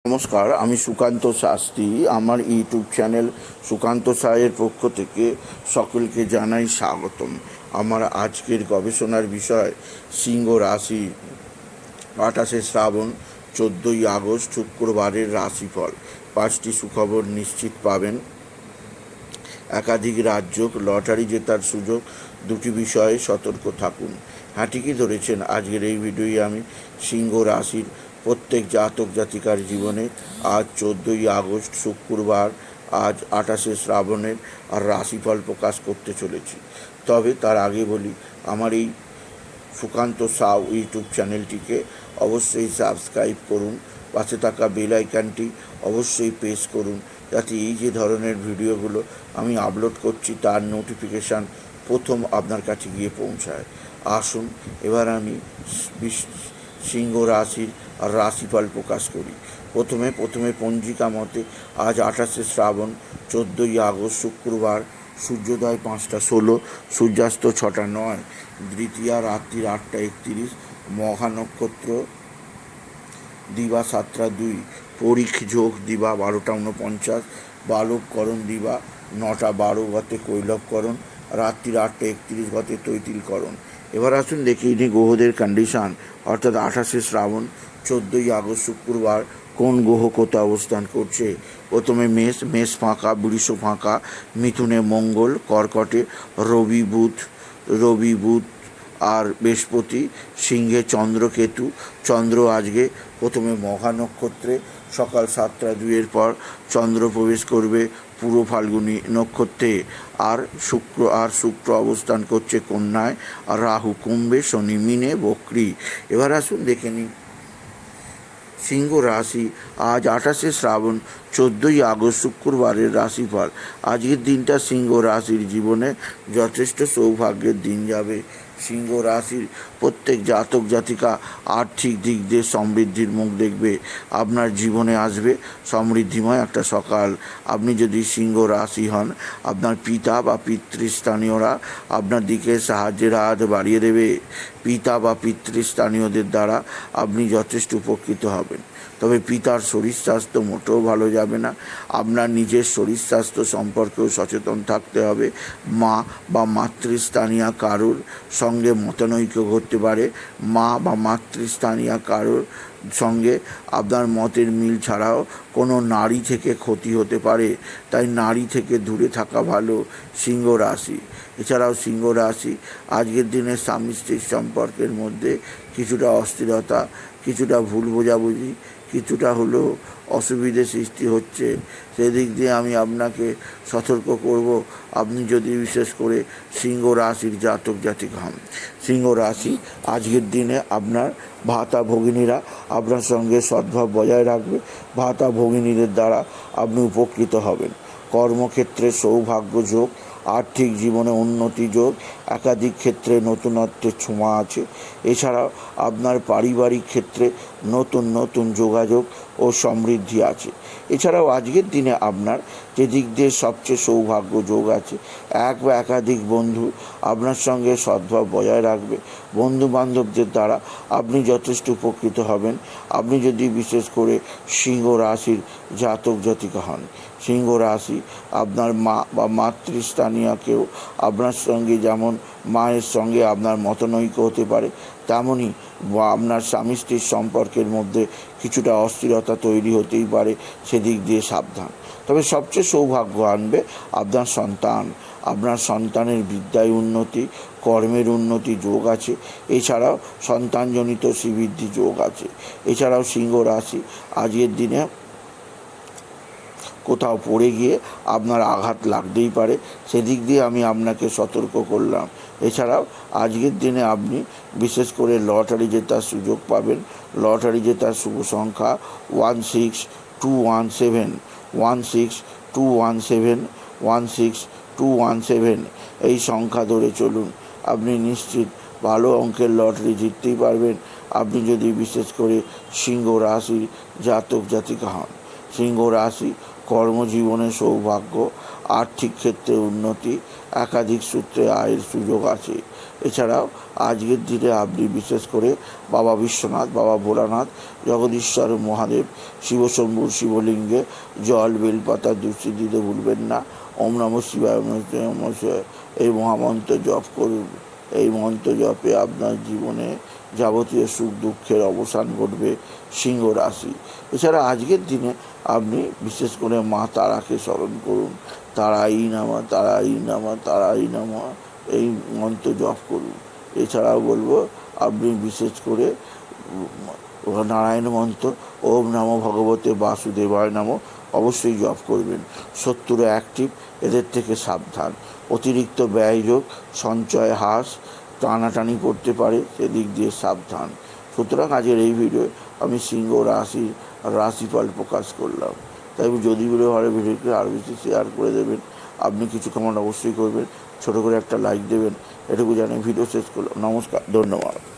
নমস্কার, আমি সুকান্ত শাস্ত্রী। আমার ইউটিউব চ্যানেল সুকান্ত সায়ের পক্ষ থেকে সকলকে জানাই স্বাগতম। আমার আজকের গবেষণার বিষয় সিংহ রাশি, 28শে শ্রাবণ, 14ই আগস্ট শুক্রবারের রাশিফল। 5টি সুখবর নিশ্চিত পাবেন। একাধিক রাজ্য, লটারি জেতার সুযোগ, 2টি বিষয়ে সতর্ক থাকুন। হ্যাঁ, ঠিকই ধরেছেন। আজকের এই ভিডিওয়ে আমি সিংহ রাশির প্রত্যেক জাতক জাতিকার জীবনে আজ 14ই আগস্ট শুক্রবার, আজ 28শে শ্রাবণের আর রাশিফল প্রকাশ করতে চলেছি। তবে তার আগে বলি, আমার এই সুকান্ত সাউ ইউটিউব চ্যানেলটিকে অবশ্যই সাবস্ক্রাইব করুন। পাশে থাকা বেল আইকনটি অবশ্যই প্রেস করুন, যাতে এই যে ধরনের ভিডিওগুলো আমি আপলোড করছি তার নোটিফিকেশান প্রথম আপনার কাছে গিয়ে পৌঁছায়। আসুন এবার আমি সিংহ রাশির রাশিফল প্রকাশ করি। প্রথমে পঞ্জিকা মতে আজ 28শে শ্রাবণ, 14ই আগস্ট শুক্রবার, সূর্যোদয় 5টা 16, সূর্যাস্ত 6টা 9, দ্বিতীয়া রাত্রি 8টা 31, মহা নক্ষত্র দিবা 7টা 2, পরীখ যোগ দিবা 12টা 49, বালবকরণ দিবা 9টা 12 গতে কৈলবকরণ, রাত্রির 8টা 31 গতে তৈতিলকরণ। এবার আসুন দেখি ইনি গ্রহদের কন্ডিশান, অর্থাৎ 28শে শ্রাবণ 14ই আগস্ট শুক্রবার কোন গ্রহ কোথায় অবস্থান করছে। প্রথমে মেষ ফাঁকা, বৃষ ফাঁকা, মিথুনে মঙ্গল, কর্কটে রবি বুধ আর বৃহস্পতি, সিংহে চন্দ্রকেতু। চন্দ্র আজকে প্রথমে মহা নক্ষত্রে সকাল 7টা 2 পর চন্দ্র প্রবেশ করবে পূর্ব ফাল্গুনী নক্ষত্রে। আর শুক্র অবস্থান করছে কন্যায়, আর রাহু কুম্ভে, শনি মিনে, বক্রী। এবার আসুন দেখে নিই সিংহ রাশি আজ 28শে শ্রাবণ 14ই আগস্ট শুক্রবারের রাশিফল। আজকের দিনটা সিংহ রাশির জীবনে যথেষ্ট সৌভাগ্যের দিন যাবে। সিংহ রাশির প্রত্যেক জাতক জাতিকা আর্থিক দিক দিয়ে সমৃদ্ধির মুখ দেখবে। আপনার জীবনে আসবে সমৃদ্ধিময় একটা সকাল। আপনি যদি সিংহ রাশি হন, আপনার পিতা বা পিতৃস্থানীয়রা আপনার দিকে সাহায্যের হাত বাড়িয়ে দেবে। পিতা বা পিতৃস্থানীয়দের দ্বারা আপনি যথেষ্ট উপকৃত হবেন। তবে পিতার শরীর স্বাস্থ্য মোটেও ভালো যাবে না। আপনার নিজের শরীর স্বাস্থ্য সম্পর্কেও সচেতন থাকতে হবে। মা বা মাতৃস্থানীয় কারোর সঙ্গে মতানৈক্য ঘটতে পারে। মা বা মাতৃস্থানীয় কারোর সঙ্গে আপনার মতের মিল ছাড়াও কোনো নারী থেকে ক্ষতি হতে পারে, তাই নারী থেকে দূরে থাকা ভালো সিংহ রাশি। এছাড়াও সিংহ রাশি আজকের দিনে স্বামী স্ত্রীর সম্পর্কের মধ্যে কিছুটা অস্থিরতা, কিছুটা ভুল বোঝাবুঝি, কিছুটা হলেও অসুবিধে সৃষ্টি হচ্ছে। সেদিক দিয়ে আমি আপনাকে সতর্ক করব, আপনি যদি বিশেষ করে সিংহ রাশির জাতক জাতিকা হন। সিংহ রাশি আজকের দিনে আপনার ভাতা ভগিনীরা আপনার সঙ্গে সদ্ভাব বজায় রাখবে। ভাতা ভগিনীদের দ্বারা আপনি উপকৃত হবেন। কর্মক্ষেত্রে সৌভাগ্য যোগ, আর্থিক জীবনে উন্নতি যোগ, একাধিক ক্ষেত্রে নতুনত্বের ছোঁয়া আছে। এছাড়াও আপনার পারিবারিক ক্ষেত্রে নতুন যোগাযোগ ও সমৃদ্ধি আছে। এছাড়াও আজকের দিনে আপনার যে দিক দিয়ে সবচেয়ে সৌভাগ্য যোগ আছে, এক বা একাধিক বন্ধু আপনার সঙ্গে সদ্ভাব বজায় রাখবে। বন্ধু বান্ধবদের দ্বারা আপনি যথেষ্ট উপকৃত হবেন। আপনি যদি বিশেষ করে সিংহ রাশির জাতক জাতিকা হন। সিংহ রাশি আপনার মা বা মাতৃস্থানীয় কেউ আপনার সঙ্গে, যেমন মায়ের সঙ্গে আপনার মতানৈক্য হতে পারে, তেমনই বা আপনার স্বামী স্ত্রীর সম্পর্কের মধ্যে কিছুটা অস্থিরতা তৈরি হতেই পারে, সেদিক দিয়ে সাবধান। তবে সবচেয়ে সৌভাগ্য আনবে আপনার সন্তান। আপনার সন্তানের বিদ্যায় উন্নতি, কর্মের উন্নতি যোগ আছে। এছাড়াও সন্তানজনিত শ্রীবৃদ্ধি যোগ আছে। এছাড়াও সিংহ রাশি আজকের দিনে কোথাও পড়ে গিয়ে আপনার আঘাত লাগতেই পারে, সেদিক দিয়ে আমি আপনাকে সতর্ক করলাম। এছাড়াও আজকের দিনে আপনি বিশেষ করে লটারি জেতার সুযোগ পাবেন। লটারি জেতার শুভ সংখ্যা 16217, 16217, 16217। এই সংখ্যা ধরে চলুন, আপনি নিশ্চিত ভালো অঙ্কের লটারি জিততেই পারবেন, আপনি যদি বিশেষ করে সিংহ রাশির জাতক জাতিকা হন। সিংহ রাশি কর্মজীবনে সৌভাগ্য, আর্থিক ক্ষেত্রে উন্নতি, একাধিক সূত্রে আয়ের সুযোগ আছে। এছাড়াও আজকের দিনে আপনি বিশেষ করে বাবা বিশ্বনাথ, বাবা ভোলানাথ, জগদীশ্বর মহাদেব, শিবশম্ভুর শিবলিঙ্গে জল বেলপাতা দুষ্টি দিতে ভুলবেন না। ওম নমঃ শিবায়, ওম নমঃ শিবায়, ওম নমঃ শিবায় এই মহামন্ত্র জপ করুন। এই মন্ত্র জপে আপনার জীবনে যাবতীয় সুখ দুঃখের অবসান ঘটবে। সিংহ রাশি। এছাড়া আজকের দিনে আপনি বিশেষ করে মা তারাকে স্মরণ করুন। তারাই নামা, তারাই নামা, তারাই নামা এই মন্ত্র জপ করুন। এছাড়াও বলবো আপনি বিশেষ করে নারায়ণ মন্ত্র ওম নমো ভগবতে বাসুদেবায় নমঃ অবশ্যই জপ করবেন। শত্রুরা অ্যাক্টিভ, এদের থেকে সাবধান। অতিরিক্ত ব্যয়যোগ, সঞ্চয় হ্রাস, টানাটানি করতে পারে, সেদিক দিয়ে সাবধান। সুতরাং আজকের এই ভিডিও আমি সিংহ রাশির রাশিফল প্রকাশ করলাম। তাই যদি ভিডিও ভালো ভিডিওকে আরও বেশি শেয়ার করে দেবেন। আপনি কিছু কমেন্ট অবশ্যই করবেন, ছোটো করে একটা লাইক দেবেন। এটুকু জানিয়ে ভিডিও শেষ করলাম। নমস্কার, ধন্যবাদ।